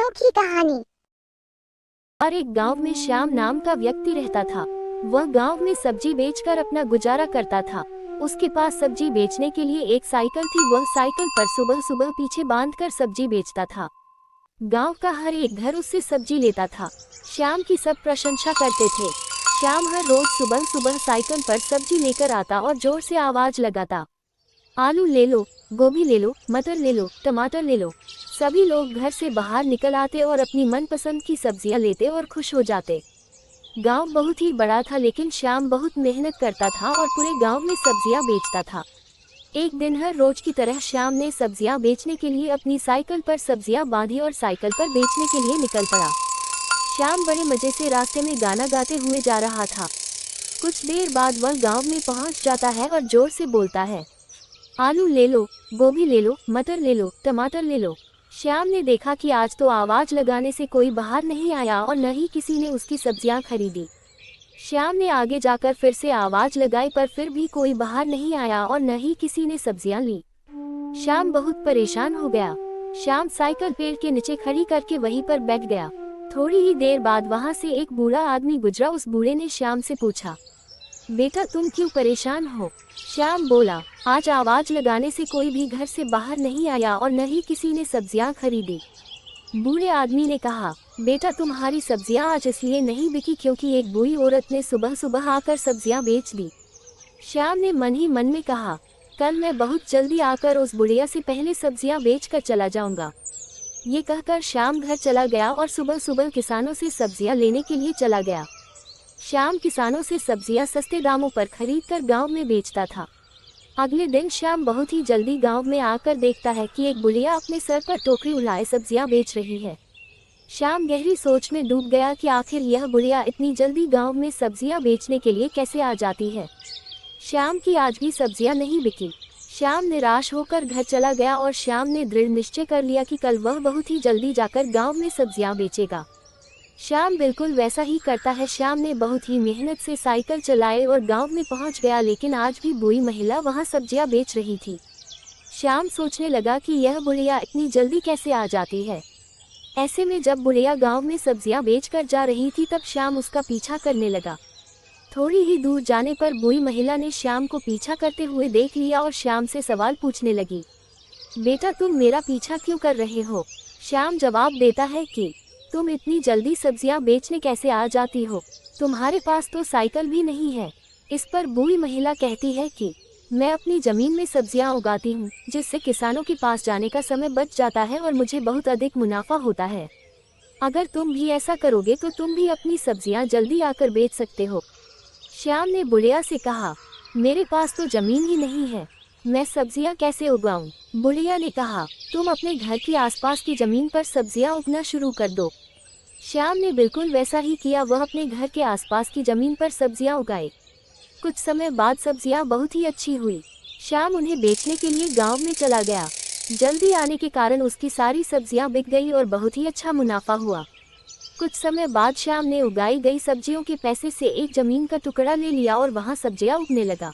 अनोखी कहानी। और एक गांव में श्याम नाम का व्यक्ति रहता था। वह गांव में सब्जी बेचकर अपना गुजारा करता था। उसके पास सब्जी बेचने के लिए एक साइकिल थी। वह साइकिल पर सुबह सुबह पीछे बांधकर सब्जी बेचता था। गांव का हर एक घर उससे सब्जी लेता था। श्याम की सब प्रशंसा करते थे। श्याम हर रोज सुबह सुबह साइकिल पर सब्जी लेकर आता और जोर से आवाज लगाता, आलू ले लो, गोभी ले लो, मटर ले लो, टमाटर ले लो। सभी लोग घर से बाहर निकल आते और अपनी मनपसंद की सब्जियां लेते और खुश हो जाते। गांव बहुत ही बड़ा था, लेकिन श्याम बहुत मेहनत करता था और पूरे गांव में सब्जियां बेचता था। एक दिन हर रोज की तरह श्याम ने सब्जियां बेचने के लिए अपनी साइकिल पर सब्जियां बांधी और साइकिल पर बेचने के लिए निकल पड़ा। श्याम बड़े मजे से रास्ते में गाना गाते हुए जा रहा था। कुछ देर बाद वह गाँव में पहुँच जाता है और जोर से बोलता है, आलू ले लो, गोभी ले लो, मटर ले लो, टमाटर ले लो। श्याम ने देखा कि आज तो आवाज लगाने से कोई बाहर नहीं आया और न ही किसी ने उसकी सब्जियां खरीदी। श्याम ने आगे जाकर फिर से आवाज लगाई, पर फिर भी कोई बाहर नहीं आया और न ही किसी ने सब्जियां ली। श्याम बहुत परेशान हो गया। श्याम साइकिल पेड़ के नीचे खड़ी करके वहीं पर बैठ गया। थोड़ी ही देर बाद वहां से एक बूढ़ा आदमी गुजरा। उस बूढ़े ने श्याम से पूछा, बेटा तुम क्यों परेशान हो? श्याम बोला, आज आवाज लगाने से कोई भी घर से बाहर नहीं आया और न ही किसी ने सब्जियां खरीदी। बूढ़े आदमी ने कहा, बेटा तुम्हारी सब्जियां आज इसलिए नहीं बिकी क्योंकि एक बूढ़ी औरत ने सुबह सुबह आकर सब्जियां बेच दी। श्याम ने मन ही मन में कहा, कल मैं बहुत जल्दी आकर उस बुढ़िया से पहले सब्जियां बेच कर चला जाऊंगा। ये कहकर श्याम घर चला गया और सुबह सुबह किसानों से सब्जियां लेने के लिए चला गया। श्याम किसानों से सब्जियां सस्ते दामों पर खरीदकर गांव में बेचता था। अगले दिन श्याम बहुत ही जल्दी गांव में आकर देखता है कि एक बुढ़िया अपने सर पर टोकरी उठाए सब्जियां बेच रही है। श्याम गहरी सोच में डूब गया कि आखिर यह बुढ़िया इतनी जल्दी गांव में सब्जियां बेचने के लिए कैसे आ जाती है। श्याम की आज भी सब्जियां नहीं बिकी। श्याम निराश होकर घर चला गया और श्याम ने दृढ़ निश्चय कर लिया कि कल वह बहुत ही जल्दी जाकर गाँव में सब्जियां बेचेगा। श्याम बिल्कुल वैसा ही करता है। श्याम ने बहुत ही मेहनत से साइकिल चलाए और गांव में पहुंच गया, लेकिन आज भी बूढ़ी महिला वहां सब्जियां बेच रही थी। श्याम सोचने लगा कि यह बुढ़िया इतनी जल्दी कैसे आ जाती है। ऐसे में जब बुढ़िया गांव में सब्जियां बेचकर जा रही थी तब श्याम उसका पीछा करने लगा। थोड़ी ही दूर जाने पर बूढ़ी महिला ने श्याम को पीछा करते हुए देख लिया और श्याम से सवाल पूछने लगी, बेटा तुम मेरा पीछा क्यों कर रहे हो? श्याम जवाब देता है कि तुम इतनी जल्दी सब्जियां बेचने कैसे आ जाती हो? तुम्हारे पास तो साइकिल भी नहीं है। इस पर बूढ़ी महिला कहती है कि मैं अपनी जमीन में सब्जियां उगाती हूँ, जिससे किसानों के पास जाने का समय बच जाता है और मुझे बहुत अधिक मुनाफा होता है। अगर तुम भी ऐसा करोगे तो तुम भी अपनी सब्जियां जल्दी आकर बेच सकते हो। श्याम ने बुढ़िया से कहा, मेरे पास तो जमीन ही नहीं है, मैं सब्जियां कैसे उगाऊं? बुढ़िया ने कहा, तुम अपने घर के आसपास की जमीन पर सब्जियां उगना शुरू कर दो। श्याम ने बिल्कुल वैसा ही किया। वह अपने घर के आसपास की जमीन पर सब्जियां उगाए। कुछ समय बाद सब्जियां बहुत ही अच्छी हुई। श्याम उन्हें बेचने के लिए गांव में चला गया। जल्दी आने के कारण उसकी सारी सब्जियां बिक गई और बहुत ही अच्छा मुनाफा हुआ। कुछ समय बाद श्याम ने उगाई गई सब्जियों के पैसे से एक जमीन का टुकड़ा ले लिया और वहां सब्जियां उगने लगा।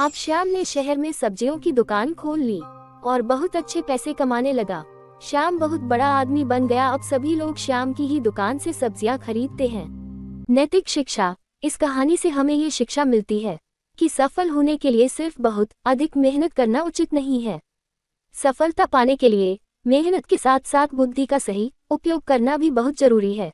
अब श्याम ने शहर में सब्जियों की दुकान खोल ली और बहुत अच्छे पैसे कमाने लगा। श्याम बहुत बड़ा आदमी बन गया। अब सभी लोग श्याम की ही दुकान से सब्जियां खरीदते हैं। नैतिक शिक्षा। इस कहानी से हमें ये शिक्षा मिलती है कि सफल होने के लिए सिर्फ बहुत अधिक मेहनत करना उचित नहीं है। सफलता पाने के लिए मेहनत के साथ साथ बुद्धि का सही उपयोग करना भी बहुत जरूरी है।